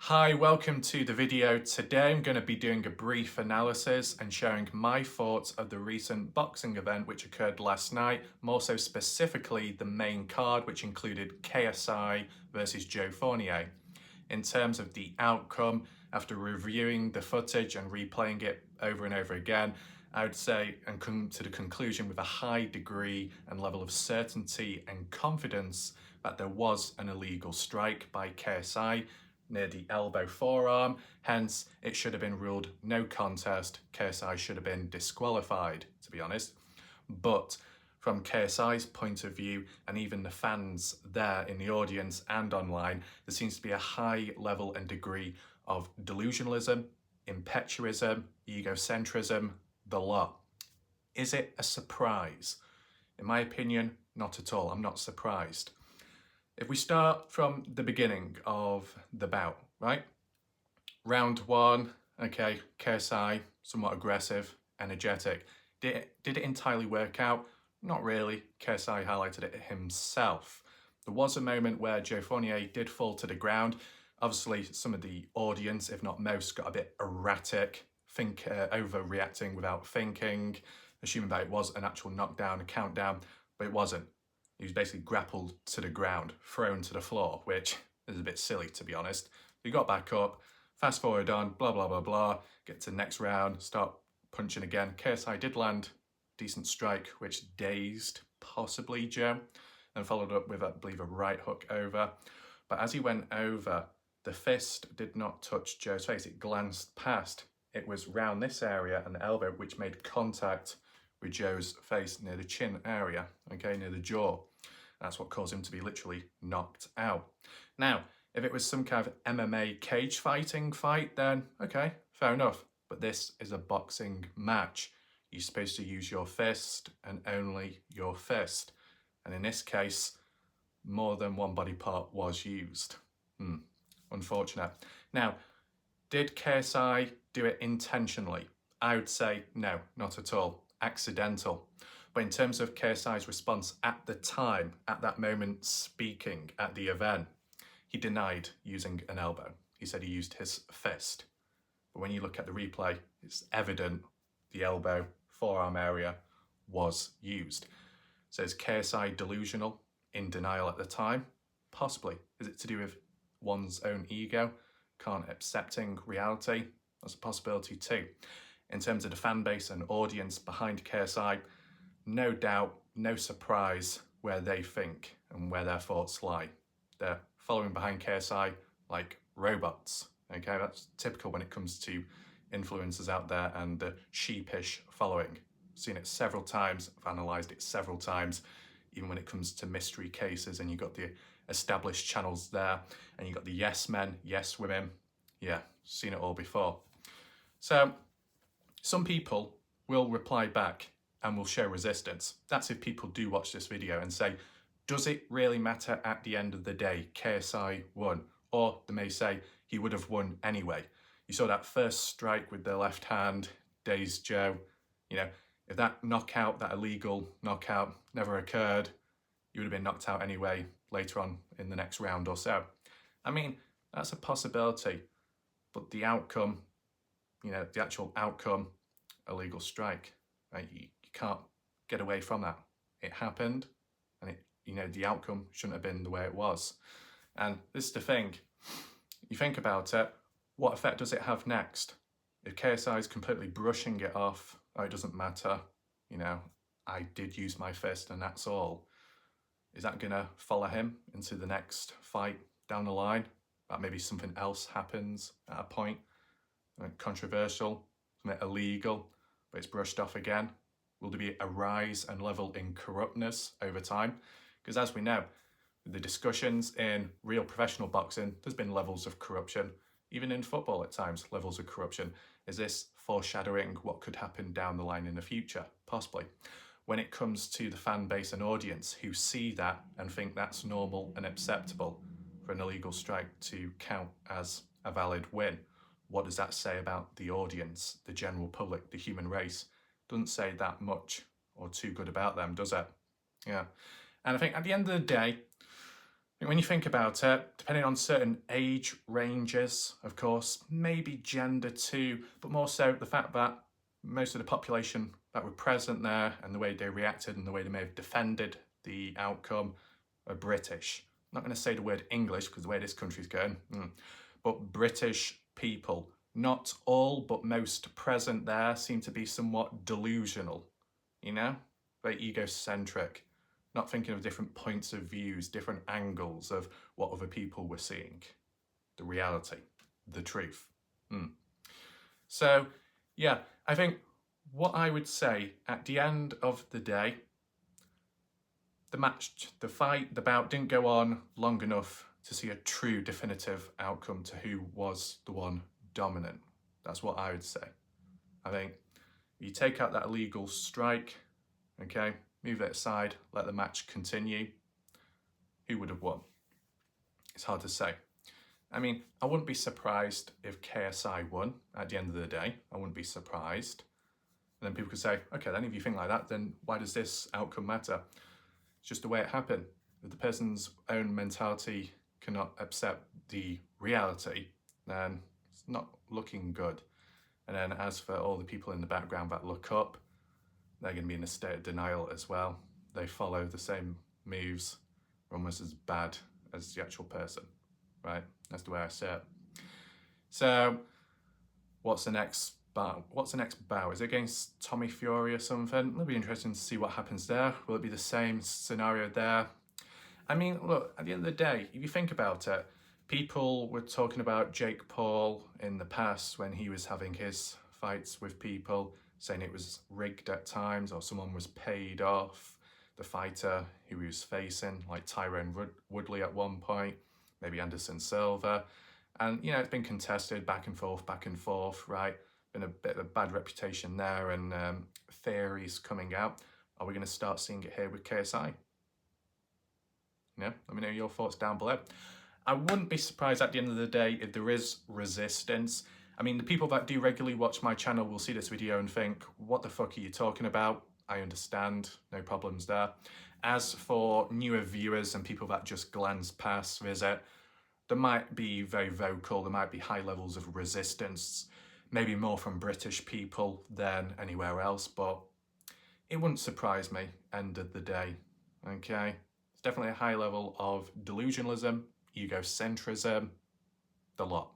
Hi, welcome to the video. Today I'm going to be doing a brief analysis and sharing my thoughts of the recent boxing event which occurred last night, more so specifically the main card which included KSI versus Joe Fournier. In terms of the outcome, after reviewing the footage and replaying it over and over again, I would say and come to the conclusion with a high degree and level of certainty and confidence that there was an illegal strike by KSI near the elbow forearm, hence it should have been ruled no contest. KSI should have been disqualified, to be honest. But from KSI's point of view, and even the fans there in the audience and online, there seems to be a high level and degree of delusionalism, impetuism, egocentrism, the lot. Is it a surprise? In my opinion, not at all. I'm not surprised. If we start from the beginning of the bout, right? Round one, okay, KSI, somewhat aggressive, energetic. Did it entirely work out? Not really. KSI highlighted it himself. There was a moment where Joe Fournier did fall to the ground. Obviously, some of the audience, if not most, got a bit erratic, overreacting without thinking, assuming that it was an actual knockdown, a countdown, but it wasn't. He was basically grappled to the ground, thrown to the floor, which is a bit silly, to be honest. He got back up, fast forward on, blah, blah, blah, blah, get to the next round, start punching again. KSI did land decent strike, which dazed, possibly, Joe, and followed up with, I believe, a right hook over. But as he went over, the fist did not touch Joe's face. It glanced past. It was round this area and the elbow, which made contact with Joe's face near the chin area, okay, near the jaw. That's what caused him to be literally knocked out. Now, if it was some kind of MMA cage fighting fight, then okay, fair enough. But this is a boxing match. You're supposed to use your fist and only your fist. And in this case, more than one body part was used. Unfortunate. Now, did KSI do it intentionally? I would say no, not at all. Accidental. But in terms of KSI's response at the time, at that moment speaking at the event, he denied using an elbow. He said he used his fist. But when you look at the replay, it's evident the elbow, forearm area was used. So is KSI delusional, in denial at the time? Possibly. Is it to do with one's own ego? Can't accepting reality? That's a possibility too. In terms of the fan base and audience behind KSI, no doubt, no surprise where they think and where their thoughts lie. They're following behind KSI like robots. Okay, that's typical when it comes to influencers out there and the sheepish following. I've seen it several times, I've analysed it several times, even when it comes to mystery cases and you've got the established channels there and you've got the yes men, yes women. Yeah, seen it all before. So, some people will reply back and will show resistance. That's if people do watch this video and say, does it really matter at the end of the day? KSI won. Or they may say he would have won anyway. You saw that first strike with the left hand, dazed Joe. You know, if that knockout, that illegal knockout never occurred, you would have been knocked out anyway later on in the next round or so. I mean, that's a possibility. But the outcome, you know, the actual outcome, illegal strike, right? You can't get away from that. It happened, and it, you know, the outcome shouldn't have been the way it was. And this is the thing, you think about it, what effect does it have next? If KSI is completely brushing it off, oh, it doesn't matter, you know, I did use my fist and that's all. Is that gonna follow him into the next fight down the line? That maybe something else happens at a point, controversial, something illegal, but it's brushed off again. Will there be a rise and level in corruptness over time? Because as we know, the discussions in real professional boxing, there's been levels of corruption. Even in football at times, levels of corruption. Is this foreshadowing what could happen down the line in the future? Possibly. When it comes to the fan base and audience who see that and think that's normal and acceptable for an illegal strike to count as a valid win, what does that say about the audience, the general public, the human race? Doesn't say that much or too good about them, does it? Yeah. And I think at the end of the day, When you think about it, depending on certain age ranges, of course, maybe gender too, but more so the fact that most of the population that were present there and the way they reacted and the way they may have defended the outcome are British. I'm not going to say the word English because the way this country's going, but British people. Not all, but most present there seem to be somewhat delusional, very egocentric, not thinking of different points of views, different angles of what other people were seeing, the reality, the truth. So, yeah, I think what I would say at the end of the day, the match, the fight, the bout didn't go on long enough to see a true definitive outcome to who was the one dominant. That's what I would say. I think you take out that illegal strike, okay, move it aside, let the match continue. Who would have won? It's hard to say. I mean, I wouldn't be surprised if KSI won at the end of the day. I wouldn't be surprised. And then people could say, okay, then if you think like that, then why does this outcome matter? It's just the way it happened. If the person's own mentality cannot accept the reality, then it's not looking good. And then as for all the people in the background that look up, they're going to be in a state of denial as well. They follow the same moves, almost as bad as the actual person, right? That's the way I see it. So, what's the next bout? Is it against Tommy Fury or something? It'll be interesting to see what happens there. Will it be the same scenario there? I mean, look, at the end of the day, if you think about it, people were talking about Jake Paul in the past when he was having his fights with people, saying it was rigged at times or someone was paid off the fighter who he was facing, like Tyrone Woodley at one point, maybe Anderson Silva. And, it's been contested back and forth, right? Been a bit of a bad reputation there and theories coming out. Are we going to start seeing it here with KSI? Let me know your thoughts down below. I wouldn't be surprised at the end of the day if there is resistance. I mean, the people that do regularly watch my channel will see this video and think, what the fuck are you talking about? I understand, no problems there. As for newer viewers and people that just glance past, visit, there might be very vocal, there might be high levels of resistance, maybe more from British people than anywhere else, but it wouldn't surprise me, end of the day, okay? It's definitely a high level of delusionalism, egocentrism, the lot.